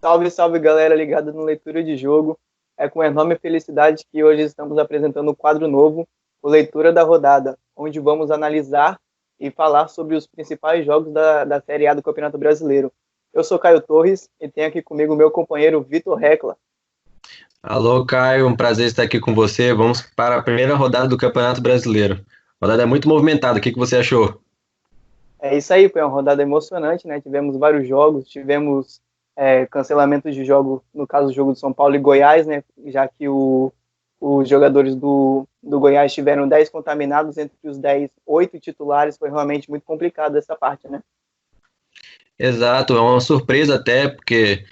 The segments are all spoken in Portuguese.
Salve, salve galera ligada no Leitura de Jogo. É com enorme felicidade que hoje estamos apresentando um quadro novo, o Leitura da Rodada, onde vamos analisar e falar sobre os principais jogos da Série A do Campeonato Brasileiro. Eu sou Caio Torres e tenho aqui comigo meu companheiro Vitor Recla. Alô, Caio, um prazer estar aqui com você. Vamos para a primeira rodada do Campeonato Brasileiro. A rodada é muito movimentada. O que você achou? É isso aí, foi uma rodada emocionante, né? Tivemos vários jogos, tivemos cancelamentos de jogo, no caso do jogo de São Paulo e Goiás, né? Já que os jogadores do Goiás tiveram 10 contaminados, entre os 10, 8 titulares, foi realmente muito complicado essa parte, né? Exato, é uma surpresa até, porque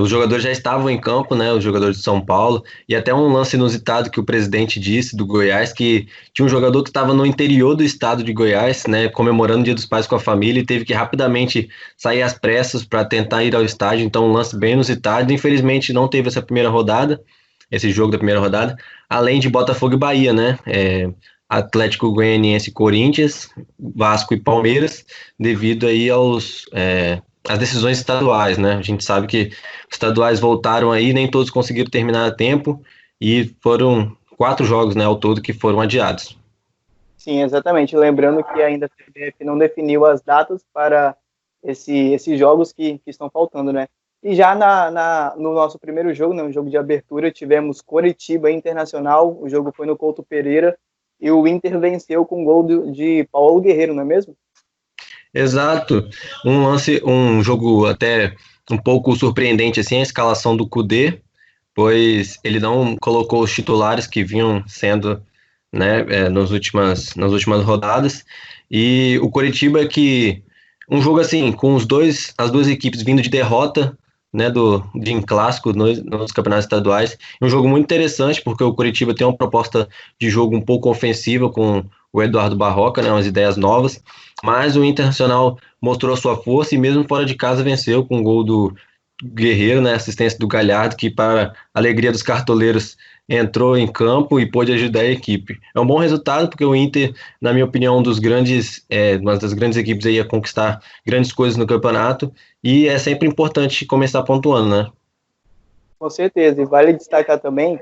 os jogadores já estavam em campo, né? Os jogadores de São Paulo, e até um lance inusitado que o presidente disse do Goiás, que tinha um jogador que estava no interior do estado de Goiás, né? Comemorando o Dia dos Pais com a família, e teve que rapidamente sair às pressas para tentar ir ao estádio. Então, um lance bem inusitado. Infelizmente, não teve essa primeira rodada, esse jogo da primeira rodada, além de Botafogo e Bahia, né? Atlético Goianiense e Corinthians, Vasco e Palmeiras, devido aí às decisões estaduais, né? A gente sabe que os estaduais voltaram aí, nem todos conseguiram terminar a tempo, e foram 4 jogos, né, ao todo, que foram adiados. Sim, exatamente. Lembrando que ainda a CBF não definiu as datas para esses jogos que estão faltando, né? E já no nosso primeiro jogo, né, um jogo de abertura, tivemos Coritiba Internacional, o jogo foi no Couto Pereira, e o Inter venceu com gol de Paulo Guerreiro, não é mesmo? Exato. Um jogo até um pouco surpreendente, assim, a escalação do Kudê, pois ele não colocou os titulares que vinham sendo, né, nas últimas rodadas. E o Coritiba que um jogo assim, com as duas equipes vindo de derrota, né, de em clássico nos campeonatos estaduais. Um jogo muito interessante porque o Coritiba tem uma proposta de jogo um pouco ofensiva com o Eduardo Barroca, né, umas ideias novas, mas o Internacional mostrou sua força e mesmo fora de casa venceu com o gol do Guerreiro, né, assistência do Galhardo, que para a alegria dos cartoleiros entrou em campo e pôde ajudar a equipe. É um bom resultado porque o Inter, na minha opinião, uma das grandes equipes aí a conquistar grandes coisas no campeonato, e é sempre importante começar pontuando, né? Com certeza. E vale destacar também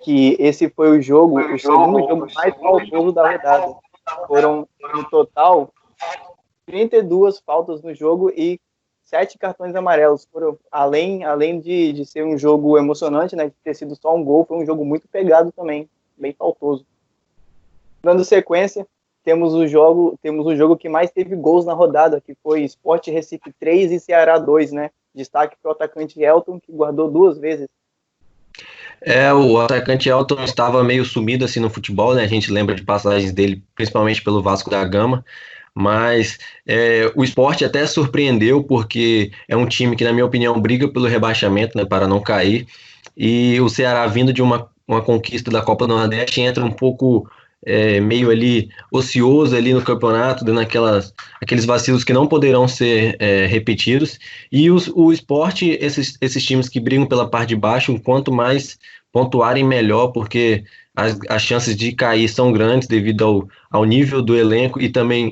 que esse foi o segundo jogo mais faltoso da rodada. Foram, no total, 32 faltas no jogo e 7 cartões amarelos. Foram, além de ser um jogo emocionante, né, de ter sido só um gol, foi um jogo muito pegado também, bem faltoso. Dando sequência, temos o jogo que mais teve gols na rodada, que foi Sport Recife 3 e Ceará 2, né? Destaque para o atacante Elton, que guardou 2 vezes. O atacante Elton estava meio sumido assim no futebol, né? A gente lembra de passagens dele, principalmente pelo Vasco da Gama, mas o esporte até surpreendeu, porque é um time que, na minha opinião, briga pelo rebaixamento, né, para não cair, e o Ceará vindo de uma conquista da Copa do Nordeste entra um pouco meio ali ocioso ali no campeonato, dando aqueles vacilos que não poderão ser repetidos, e o esporte, esses times que brigam pela parte de baixo, quanto mais pontuarem melhor, porque as chances de cair são grandes devido ao nível do elenco e também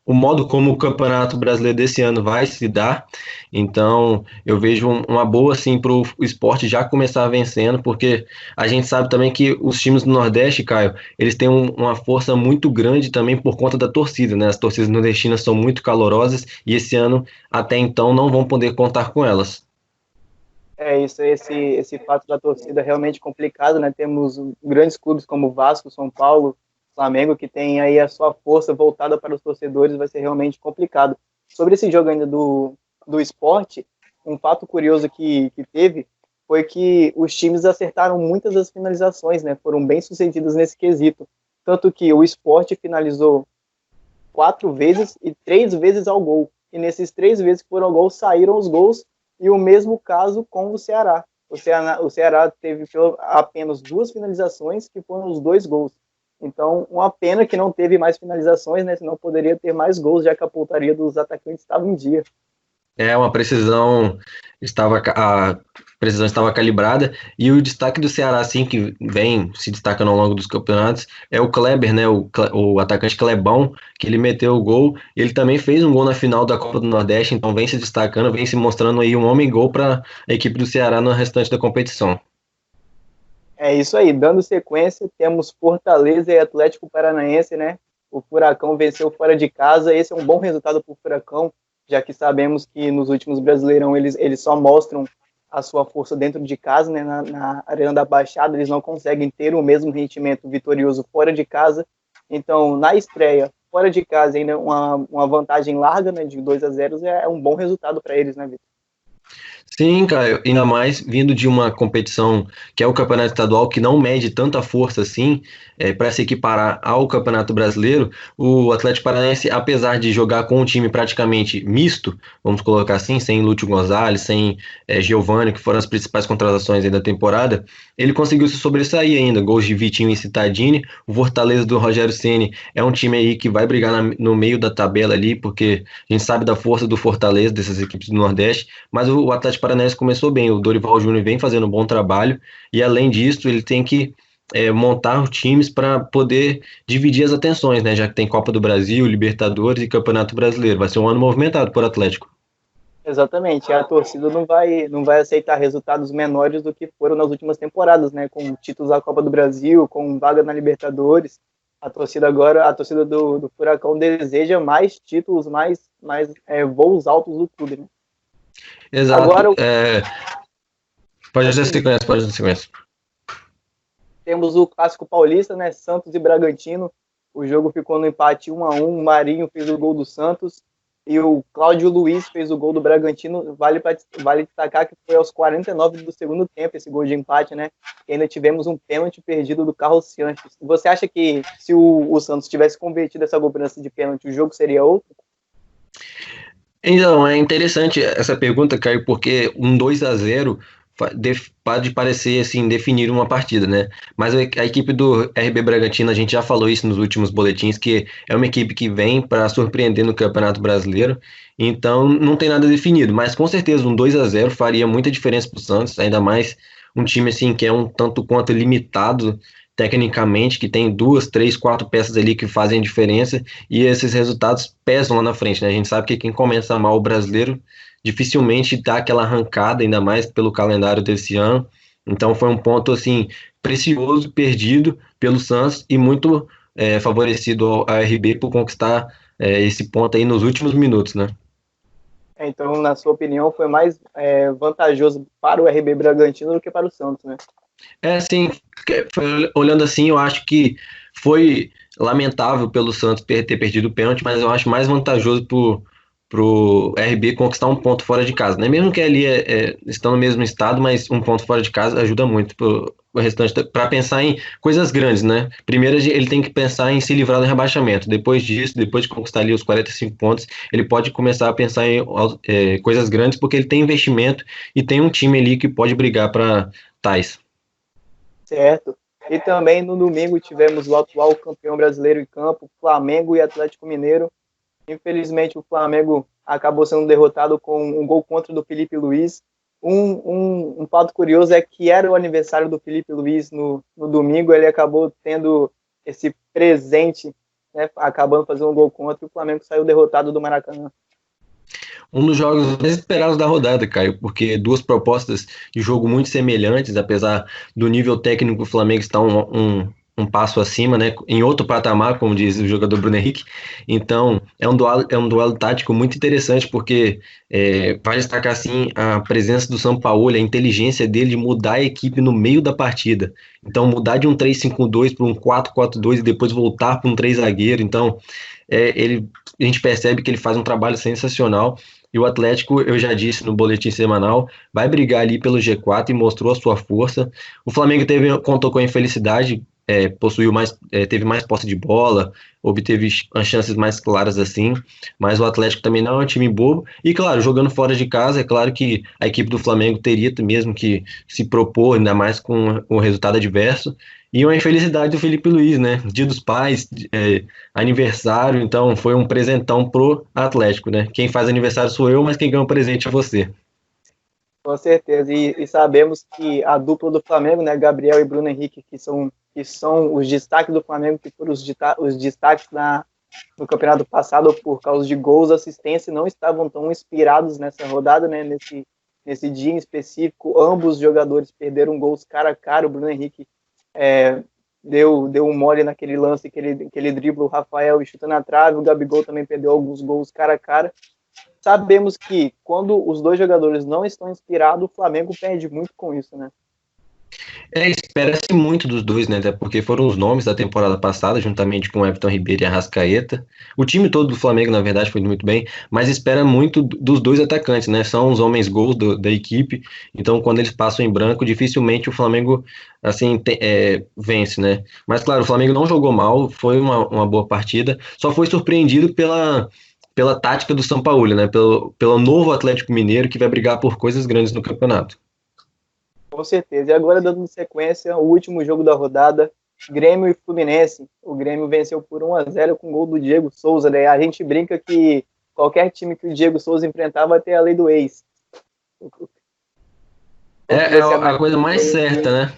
o modo como o Campeonato Brasileiro desse ano vai se dar. Então, eu vejo uma boa assim para o esporte já começar vencendo, porque a gente sabe também que os times do Nordeste, Caio, eles têm uma força muito grande também por conta da torcida, né? As torcidas nordestinas são muito calorosas e esse ano, até então, não vão poder contar com elas. É isso, esse fato da torcida é realmente complicado, né? Temos grandes clubes como Vasco, São Paulo, Flamengo, que tem aí a sua força voltada para os torcedores, vai ser realmente complicado. Sobre esse jogo ainda do esporte, um fato curioso que teve foi que os times acertaram muitas das finalizações, né? Foram bem sucedidos nesse quesito. Tanto que o esporte finalizou 4 vezes e 3 vezes ao gol. E nesses 3 vezes que foram ao gol, saíram os gols, e o mesmo caso com o Ceará. O Ceará teve apenas 2 finalizações, que foram os 2 gols. Então, uma pena que não teve mais finalizações, né? Senão poderia ter mais gols, já que a pontaria dos atacantes estava em dia. Uma precisão estava precisão estava calibrada, e o destaque do Ceará, assim, que vem se destacando ao longo dos campeonatos, é o Kleber, né, o atacante Clebão, que ele meteu o gol, ele também fez um gol na final da Copa do Nordeste, então vem se destacando, vem se mostrando aí um homem-gol para a equipe do Ceará no restante da competição. É isso aí, dando sequência, temos Fortaleza e Atlético Paranaense, né? O Furacão venceu fora de casa, esse é um bom resultado para o Furacão, já que sabemos que nos últimos Brasileirão eles só mostram a sua força dentro de casa, né? Na Arena da Baixada, eles não conseguem ter o mesmo rendimento vitorioso fora de casa. Então, na estreia, fora de casa, ainda uma vantagem larga, né? De 2-0 é um bom resultado para eles, né, Vitor? Sim, cara, ainda mais vindo de uma competição que é o Campeonato Estadual, que não mede tanta força assim, para se equiparar ao Campeonato Brasileiro, o Atlético Paranaense, apesar de jogar com um time praticamente misto, vamos colocar assim, sem Lúcio Gonzalez, sem Giovani, que foram as principais contratações aí da temporada, ele conseguiu se sobressair ainda, gols de Vitinho e Cittadini. O Fortaleza do Rogério Ceni é um time aí que vai brigar no meio da tabela ali, porque a gente sabe da força do Fortaleza, dessas equipes do Nordeste, mas o Atlético Paranaense começou bem, o Dorival Júnior vem fazendo um bom trabalho, e além disso, ele tem que montar os times para poder dividir as atenções, né? Já que tem Copa do Brasil, Libertadores e Campeonato Brasileiro. Vai ser um ano movimentado por Atlético. Exatamente, a torcida não vai aceitar resultados menores do que foram nas últimas temporadas, né? Com títulos da Copa do Brasil, com vaga na Libertadores. A torcida agora, a torcida do Furacão deseja mais títulos, mais voos altos do clube, né? Exato. Agora, Pode dar sequência, pode dar sequência. temos o Clássico Paulista, né? Santos e Bragantino. O jogo ficou no empate 1-1. O Marinho fez o gol do Santos e o Cláudio Luiz fez o gol do Bragantino. Vale destacar que foi aos 49 do segundo tempo esse gol de empate, né? E ainda tivemos um pênalti perdido do Carlos Sanches. Você acha que se o Santos tivesse convertido essa cobrança de pênalti, o jogo seria outro? Então, é interessante essa pergunta, Caio, porque um 2-0 pode parecer assim definir uma partida, né? Mas a equipe do RB Bragantino, a gente já falou isso nos últimos boletins, que é uma equipe que vem para surpreender no Campeonato Brasileiro, então não tem nada definido, mas com certeza um 2-0 faria muita diferença para o Santos, ainda mais um time assim que é um tanto quanto limitado tecnicamente, que tem duas, três, quatro peças ali que fazem a diferença, e esses resultados pesam lá na frente, né? A gente sabe que quem começa mal o brasileiro dificilmente dá aquela arrancada, ainda mais pelo calendário desse ano. Então foi um ponto assim precioso, perdido pelo Santos e muito favorecido ao RB por conquistar esse ponto aí nos últimos minutos, né? Então, na sua opinião, foi mais vantajoso para o RB Bragantino do que para o Santos, né? Assim, olhando assim, eu acho que foi lamentável pelo Santos ter perdido o pênalti, mas eu acho mais vantajoso pro RB conquistar um ponto fora de casa, né? Mesmo que ali estão no mesmo estado, mas um ponto fora de casa ajuda muito pro restante, para pensar em coisas grandes, né? Primeiro ele tem que pensar em se livrar do rebaixamento. Depois disso, depois de conquistar ali os 45 pontos, ele pode começar a pensar em coisas grandes, porque ele tem investimento e tem um time ali que pode brigar para tais. Certo. E também no domingo tivemos o atual campeão brasileiro em campo, Flamengo e Atlético Mineiro. Infelizmente o Flamengo acabou sendo derrotado com um gol contra do Felipe Luiz. Um fato curioso é que era o aniversário do Felipe Luiz no domingo, ele acabou tendo esse presente, né, acabando fazendo um gol contra, e o Flamengo saiu derrotado do Maracanã. Um dos jogos mais esperados da rodada, Caio, porque duas propostas de jogo muito semelhantes, apesar do nível técnico do Flamengo estar um passo acima, né, em outro patamar, como diz o jogador Bruno Henrique. Então, é um duelo tático muito interessante, porque vai destacar, assim, a presença do Sampaoli, a inteligência dele de mudar a equipe no meio da partida. Então, mudar de um 3-5-2 para um 4-4-2 e depois voltar para um 3 zagueiro. Então, a gente percebe que ele faz um trabalho sensacional. E o Atlético, eu já disse no boletim semanal, vai brigar ali pelo G4 e mostrou a sua força. O Flamengo contou com a infelicidade, teve mais posse de bola, obteve as chances mais claras assim, mas o Atlético também não é um time bobo. E claro, jogando fora de casa, é claro que a equipe do Flamengo teria mesmo que se propor, ainda mais com o resultado adverso. E uma infelicidade do Felipe Luiz, né? Dia dos Pais, aniversário, então foi um presentão pro Atlético, né? Quem faz aniversário sou eu, mas quem ganha o presente é você. Com certeza, e sabemos que a dupla do Flamengo, né, Gabriel e Bruno Henrique, que são os destaques do Flamengo, que foram os destaques no campeonato passado por causa de gols, assistência, não estavam tão inspirados nessa rodada, né, nesse dia em específico. Ambos os jogadores perderam gols cara a cara. O Bruno Henrique deu um mole naquele lance, que ele dribla o Rafael e chuta na trave. O Gabigol também perdeu alguns gols cara a cara. Sabemos que quando os dois jogadores não estão inspirados, o Flamengo perde muito com isso, né? Espera-se muito dos dois, né? Até porque foram os nomes da temporada passada, juntamente com o Everton Ribeiro e Arrascaeta. O time todo do Flamengo, na verdade, foi muito bem, mas espera muito dos dois atacantes, né? São os homens gols da equipe, então quando eles passam em branco, dificilmente o Flamengo, assim, vence, né? Mas, claro, o Flamengo não jogou mal, foi uma boa partida, só foi surpreendido pela tática do Sampaoli, né? Pelo novo Atlético Mineiro, que vai brigar por coisas grandes no campeonato. Com certeza. E agora, dando sequência, o último jogo da rodada, Grêmio e Fluminense. O Grêmio venceu por 1-0 com o gol do Diego Souza, né? A gente brinca que qualquer time que o Diego Souza enfrentar vai ter a lei do ex. É a coisa mais certa, né?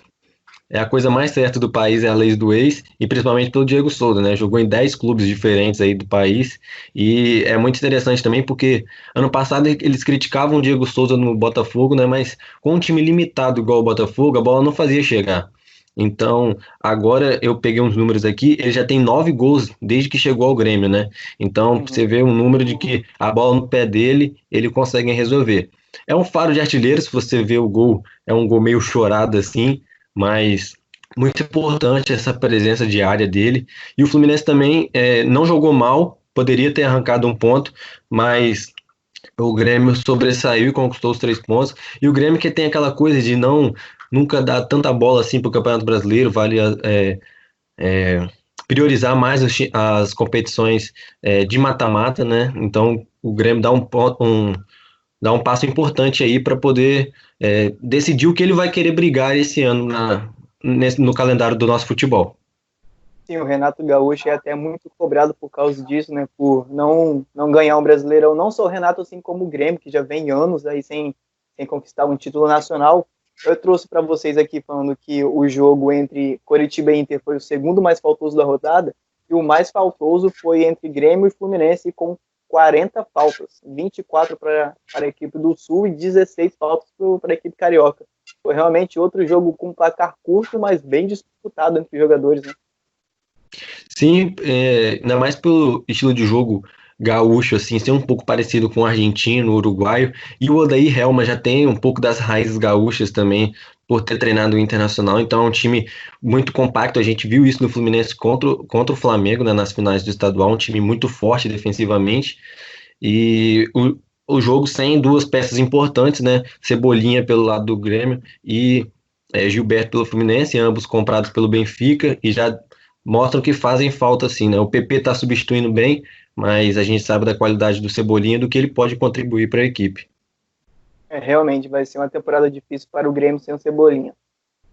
É a coisa mais certa do país, é a lei do ex, e principalmente pelo Diego Souza, né? Jogou em 10 clubes diferentes aí do país, e é muito interessante também porque ano passado eles criticavam o Diego Souza no Botafogo, né? Mas com um time limitado igual o Botafogo, a bola não fazia chegar. Então, agora eu peguei uns números aqui, ele já tem 9 gols desde que chegou ao Grêmio, né? Então, você vê um número de que a bola no pé dele, ele consegue resolver. É um faro de artilheiro, se você vê o gol, é um gol meio chorado assim, mas muito importante essa presença diária dele. E o Fluminense também não jogou mal, poderia ter arrancado um ponto, mas o Grêmio sobressaiu e conquistou os 3 pontos. E o Grêmio que tem aquela coisa de nunca dar tanta bola assim para o Campeonato Brasileiro, vale priorizar mais as competições de mata-mata, né? Então o Grêmio dá um passo importante aí para poder decidir o que ele vai querer brigar esse ano no calendário do nosso futebol. Sim, o Renato Gaúcho é até muito cobrado por causa disso, né? Por não ganhar um Brasileirão. Não só o Renato, assim como o Grêmio, que já vem anos aí sem conquistar um título nacional. Eu trouxe para vocês aqui falando que o jogo entre Coritiba e Inter foi o segundo mais faltoso da rodada, e o mais faltoso foi entre Grêmio e Fluminense, com 40 faltas, 24 para a equipe do Sul e 16 faltas para a equipe carioca. Foi realmente outro jogo com placar curto, mas bem disputado entre os jogadores, né? Sim, ainda mais pelo estilo de jogo gaúcho, assim, ser um pouco parecido com o argentino, o uruguaio, e o Odair Helma já tem um pouco das raízes gaúchas também, por ter treinado o Internacional, então é um time muito compacto, a gente viu isso no Fluminense contra o Flamengo, né, nas finais do estadual, um time muito forte defensivamente, e o jogo sem duas peças importantes, né, Cebolinha pelo lado do Grêmio e Gilberto pelo Fluminense, ambos comprados pelo Benfica, e já mostram que fazem falta assim, né? O PP está substituindo bem, mas a gente sabe da qualidade do Cebolinha e do que ele pode contribuir para a equipe. Realmente vai ser uma temporada difícil para o Grêmio sem o Cebolinha.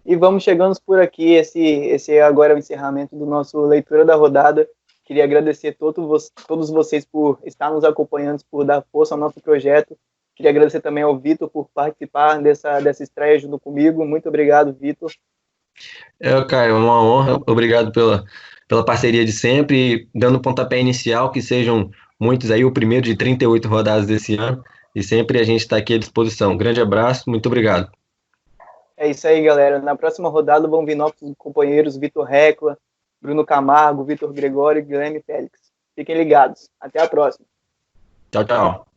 E vamos chegando por aqui, esse agora é o encerramento do nosso Leitura da Rodada. Queria agradecer todos vocês por estar nos acompanhando, por dar força ao nosso projeto. Queria agradecer também ao Vitor por participar dessa estreia junto comigo. Muito obrigado, Vitor. Caio, é uma honra. Obrigado pela parceria de sempre, dando pontapé inicial, que sejam muitos aí, o primeiro de 38 rodadas desse ano, e sempre a gente está aqui à disposição. Grande abraço, muito obrigado. É isso aí, galera. Na próxima rodada vão vir nossos companheiros Vitor Recla, Bruno Camargo, Vitor Gregório e Guilherme Félix. Fiquem ligados. Até a próxima. Tchau, tchau.